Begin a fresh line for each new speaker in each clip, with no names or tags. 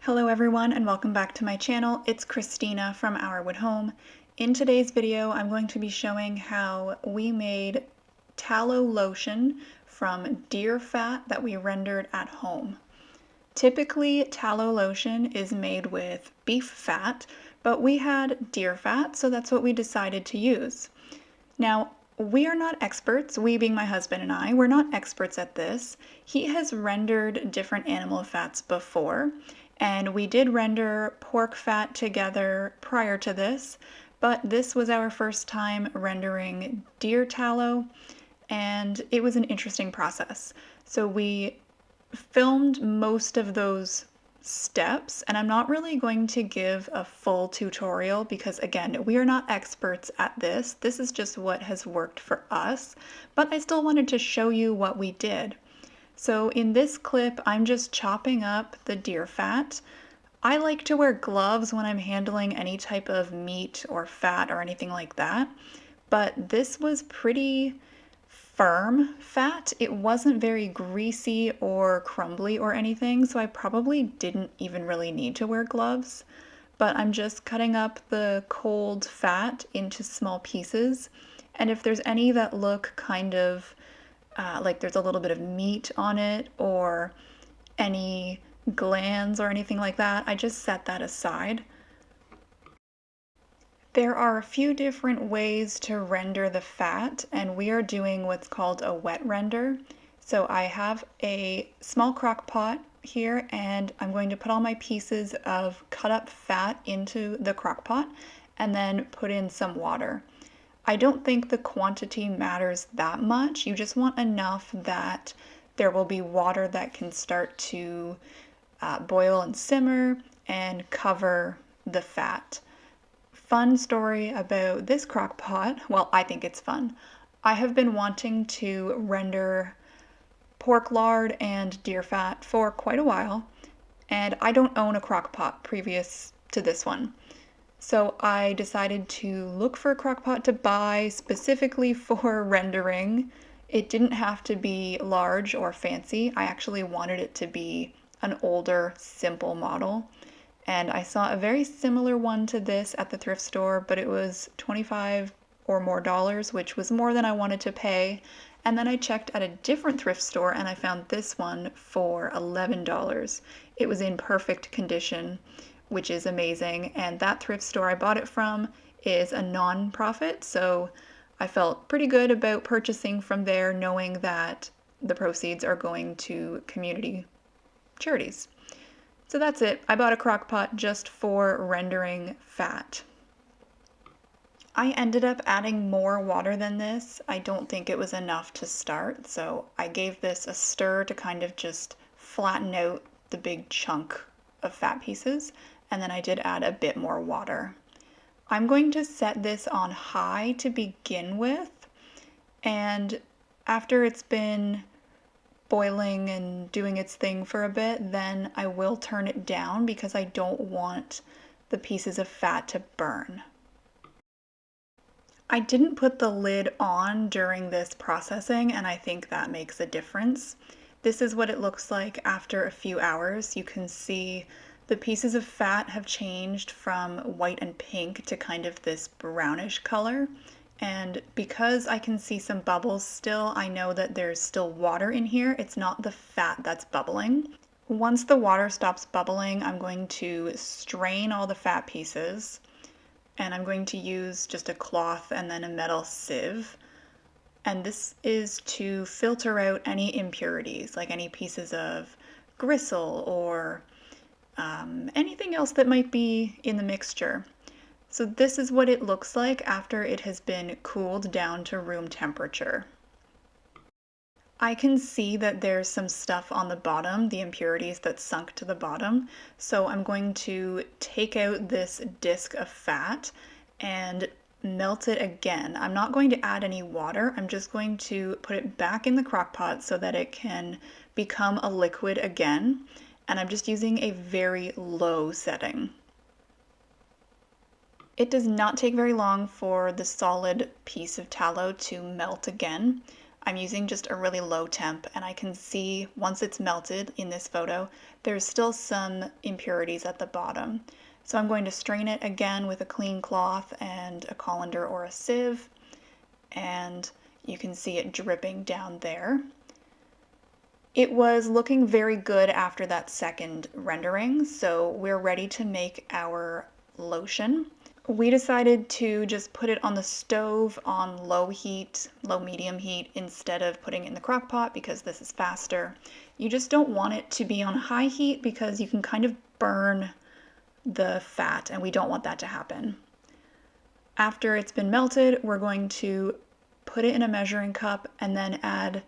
Hello everyone and welcome back to my channel. It's Christina from Our Wood Home. In today's video I'm going to be showing how we made tallow lotion from deer fat that we rendered at home. Typically tallow lotion is made with beef fat, but we had deer fat, so that's what we decided to use. Now, we are not experts, we being my husband and I, we're not experts at this. He has rendered different animal fats before, and we did render pork fat together prior to this, but this was our first time rendering deer tallow, and it was an interesting process. So we filmed most of those steps, and I'm not really going to give a full tutorial because again, we are not experts at this. This is just what has worked for us, but I still wanted to show you what we did. So in this clip, I'm just chopping up the deer fat. I like to wear gloves when I'm handling any type of meat or fat or anything like that, but this was pretty firm fat. It wasn't very greasy or crumbly or anything, so I probably didn't even really need to wear gloves. But I'm just cutting up the cold fat into small pieces, and if there's any that look kind of like there's a little bit of meat on it or any glands or anything like that, I just set that aside. There are a few different ways to render the fat, and we are doing what's called a wet render. So I have a small crock pot here, and I'm going to put all my pieces of cut up fat into the crock pot and then put in some water. I don't think the quantity matters that much. You just want enough that there will be water that can start to boil and simmer and cover the fat. Fun story about this crock pot, well, I think it's fun. I have been wanting to render pork lard and deer fat for quite a while, and I don't own a crock pot previous to this one. So I decided to look for a crock pot to buy specifically for rendering. It didn't have to be large or fancy. I actually wanted it to be an older, simple model. And I saw a very similar one to this at the thrift store, but it was $25 or more, which was more than I wanted to pay. And then I checked at a different thrift store and I found this one for $11. It was in perfect condition, which is amazing. And that thrift store I bought it from is a non-profit, so I felt pretty good about purchasing from there, knowing that the proceeds are going to community charities. So that's it. I bought a crock pot just for rendering fat. I ended up adding more water than this. I don't think it was enough to start, so I gave this a stir to kind of just flatten out the big chunk of fat pieces, and then I did add a bit more water. I'm going to set this on high to begin with, and after it's been boiling and doing its thing for a bit, then I will turn it down because I don't want the pieces of fat to burn. I didn't put the lid on during this processing, and I think that makes a difference. This is what it looks like after a few hours. You can see the pieces of fat have changed from white and pink to kind of this brownish color. And because I can see some bubbles still, I know that there's still water in here. It's not the fat that's bubbling. Once the water stops bubbling, I'm going to strain all the fat pieces, and I'm going to use just a cloth and then a metal sieve. And this is to filter out any impurities, like any pieces of gristle or anything else that might be in the mixture. So this is what it looks like after it has been cooled down to room temperature. I can see that there's some stuff on the bottom, the impurities that sunk to the bottom. So I'm going to take out this disc of fat and melt it again. I'm not going to add any water. I'm just going to put it back in the crock pot so that it can become a liquid again. And I'm just using a very low setting. It does not take very long for the solid piece of tallow to melt again. I'm using just a really low temp, and I can see once it's melted in this photo, there's still some impurities at the bottom. So I'm going to strain it again with a clean cloth and a colander or a sieve, and you can see it dripping down there. It was looking very good after that second rendering, so we're ready to make our lotion. We decided to just put it on the stove on low heat, low medium heat, instead of putting it in the crock pot because this is faster. You just don't want it to be on high heat because you can kind of burn the fat, and we don't want that to happen. After it's been melted, we're going to put it in a measuring cup and then add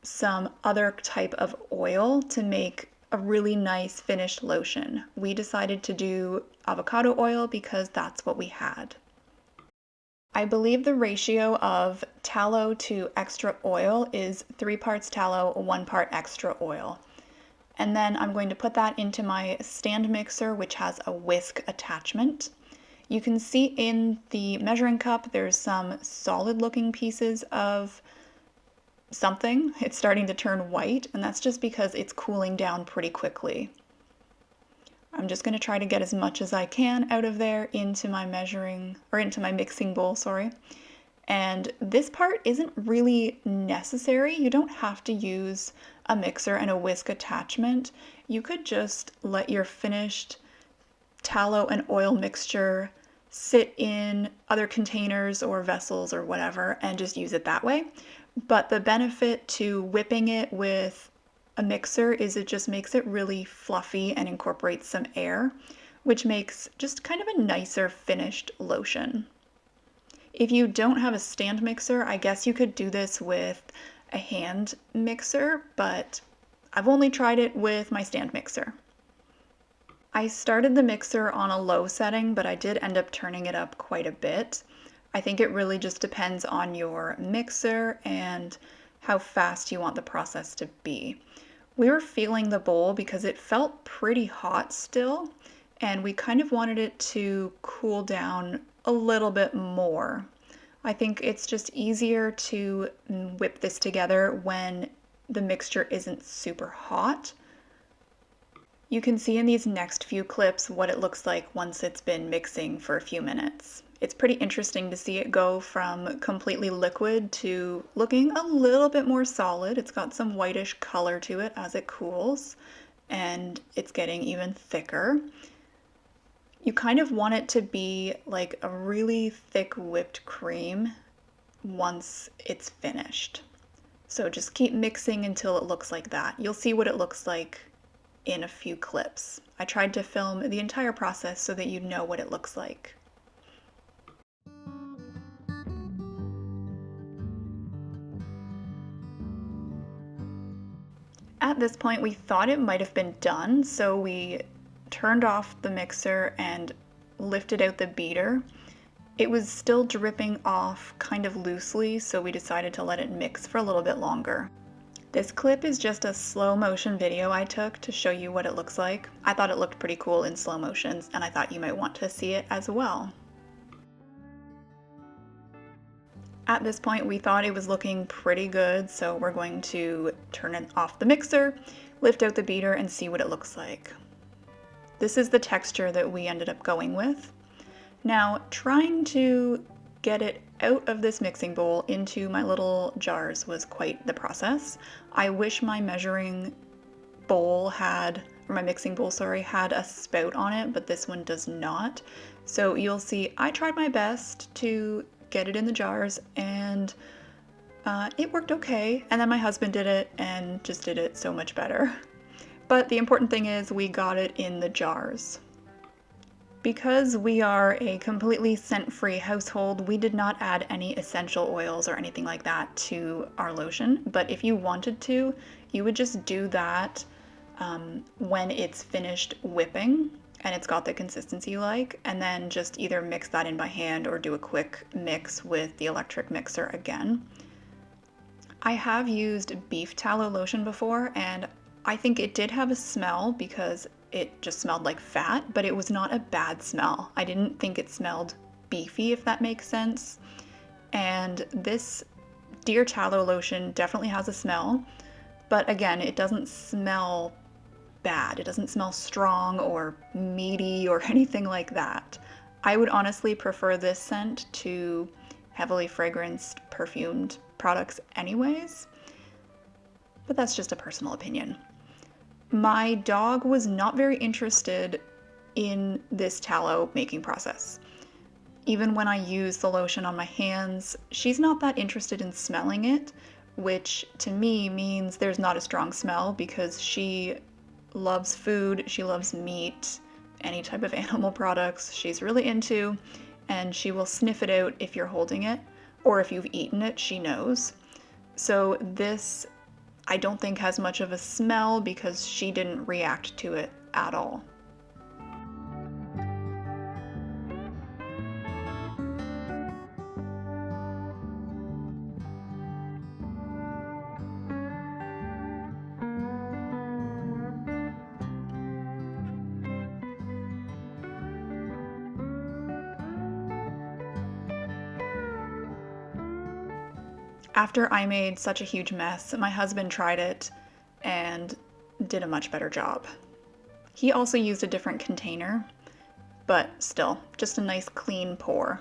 some other type of oil to make a really nice finished lotion. We decided to do avocado oil because that's what we had. I believe the ratio of tallow to extra oil is 3 parts tallow, 1 part extra oil. And then I'm going to put that into my stand mixer, which has a whisk attachment. You can see in the measuring cup there's some solid looking pieces of something. It's starting to turn white, and that's just because it's cooling down pretty quickly. I'm just going to try to get as much as I can out of there into my mixing bowl, sorry. And this part isn't really necessary. You don't have to use a mixer and a whisk attachment. You could just let your finished tallow and oil mixture sit in other containers or vessels or whatever and just use it that way. But the benefit to whipping it with a mixer is it just makes it really fluffy and incorporates some air, which makes just kind of a nicer finished lotion. If you don't have a stand mixer, I guess you could do this with a hand mixer, but I've only tried it with my stand mixer. I started the mixer on a low setting, but I did end up turning it up quite a bit. I think it really just depends on your mixer and how fast you want the process to be. We were feeling the bowl because it felt pretty hot still, and we kind of wanted it to cool down a little bit more. I think it's just easier to whip this together when the mixture isn't super hot. You can see in these next few clips what it looks like once it's been mixing for a few minutes. It's pretty interesting to see it go from completely liquid to looking a little bit more solid. It's got some whitish color to it as it cools, and it's getting even thicker. You kind of want it to be like a really thick whipped cream once it's finished. So just keep mixing until it looks like that. You'll see what it looks like in a few clips. I tried to film the entire process so that you know what it looks like. At this point, we thought it might have been done, so we turned off the mixer and lifted out the beater. It was still dripping off kind of loosely, so we decided to let it mix for a little bit longer. This clip is just a slow motion video I took to show you what it looks like. I thought it looked pretty cool in slow motions, and I thought you might want to see it as well. At this point, we thought it was looking pretty good, so we're going to turn it off the mixer, lift out the beater, and see what it looks like. This is the texture that we ended up going with. Now, trying to get it out of this mixing bowl into my little jars was quite the process. I wish my measuring bowl had, or my mixing bowl, sorry, had a spout on it, but this one does not. So you'll see I tried my best to get it in the jars, and it worked okay. And then my husband did it and just did it so much better. But the important thing is we got it in the jars. Because we are a completely scent-free household, we did not add any essential oils or anything like that to our lotion. But if you wanted to, you would just do that when it's finished whipping and it's got the consistency you like, and then just either mix that in by hand or do a quick mix with the electric mixer again. I have used beef tallow lotion before, and I think it did have a smell because it just smelled like fat, but it was not a bad smell. I didn't think it smelled beefy, if that makes sense. And this deer tallow lotion definitely has a smell, but again, it doesn't smell bad. It doesn't smell strong or meaty or anything like that. I would honestly prefer this scent to heavily fragranced, perfumed products anyways, but that's just a personal opinion. My dog was not very interested in this tallow making process. Even when I use the lotion on my hands, she's not that interested in smelling it, which to me means there's not a strong smell because she loves food, she loves meat, any type of animal products she's really into, and she will sniff it out if you're holding it, or if you've eaten it, she knows. So this, I don't think has much of a smell because she didn't react to it at all. After I made such a huge mess, my husband tried it and did a much better job. He also used a different container, but still, just a nice clean pour.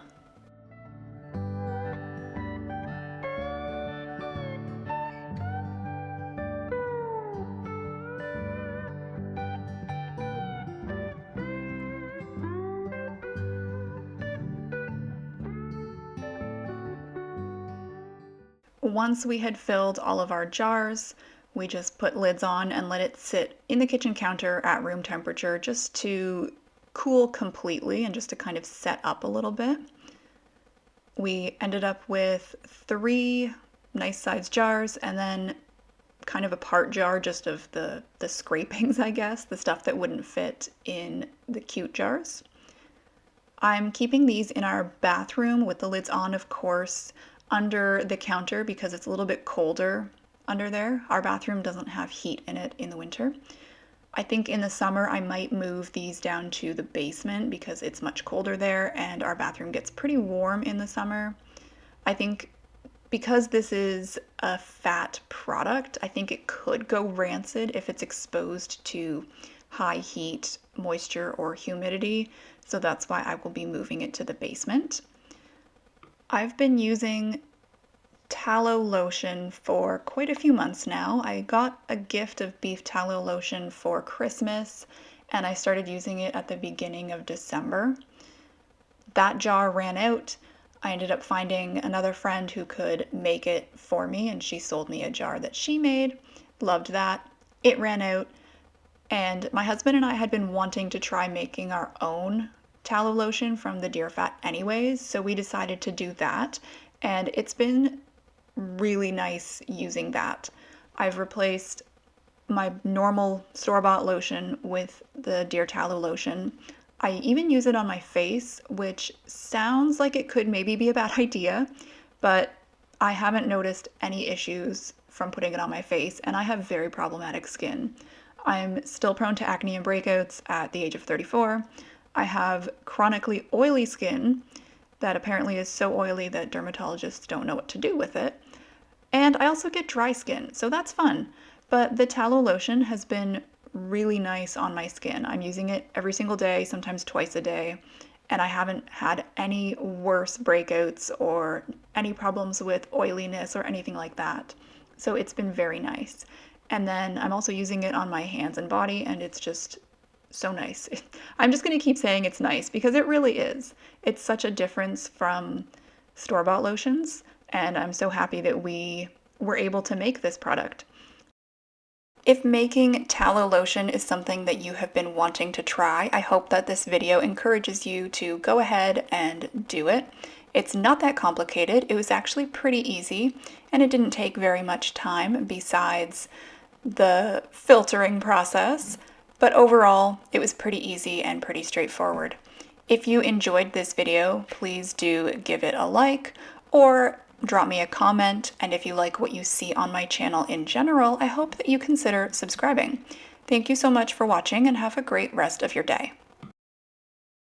Once we had filled all of our jars, we just put lids on and let it sit in the kitchen counter at room temperature just to cool completely and just to kind of set up a little bit. We ended up with 3 nice sized jars and then kind of a part jar just of the scrapings, I guess, the stuff that wouldn't fit in the cute jars. I'm keeping these in our bathroom with the lids on, of course, under the counter because it's a little bit colder under there. Our bathroom doesn't have heat in it in the winter. I think in the summer I might move these down to the basement because it's much colder there and our bathroom gets pretty warm in the summer. I think because this is a fat product, I think it could go rancid if it's exposed to high heat, moisture, or humidity. So that's why I will be moving it to the basement. I've been using tallow lotion for quite a few months now. I got a gift of beef tallow lotion for Christmas and I started using it at the beginning of December. That jar ran out. I ended up finding another friend who could make it for me and she sold me a jar that she made. Loved that. It ran out and my husband and I had been wanting to try making our own tallow lotion from the deer fat anyways, so we decided to do that and it's been really nice using that. I've replaced my normal store-bought lotion with the deer tallow lotion. I even use it on my face, which sounds like it could maybe be a bad idea, but I haven't noticed any issues from putting it on my face and I have very problematic skin. I'm still prone to acne and breakouts at the age of 34. I have chronically oily skin that apparently is so oily that dermatologists don't know what to do with it. And I also get dry skin, so that's fun. But the tallow lotion has been really nice on my skin. I'm using it every single day, sometimes twice a day, and I haven't had any worse breakouts or any problems with oiliness or anything like that. So it's been very nice. And then I'm also using it on my hands and body, and it's just so nice. I'm just going to keep saying it's nice because it really is. It's such a difference from store-bought lotions, and I'm so happy that we were able to make this product. If making tallow lotion is something that you have been wanting to try, I hope that this video encourages you to go ahead and do it. It's not that complicated. It was actually pretty easy, and it didn't take very much time besides the filtering process. But overall, it was pretty easy and pretty straightforward. If you enjoyed this video, please do give it a like or drop me a comment. And if you like what you see on my channel in general, I hope that you consider subscribing. Thank you so much for watching and have a great rest of your day.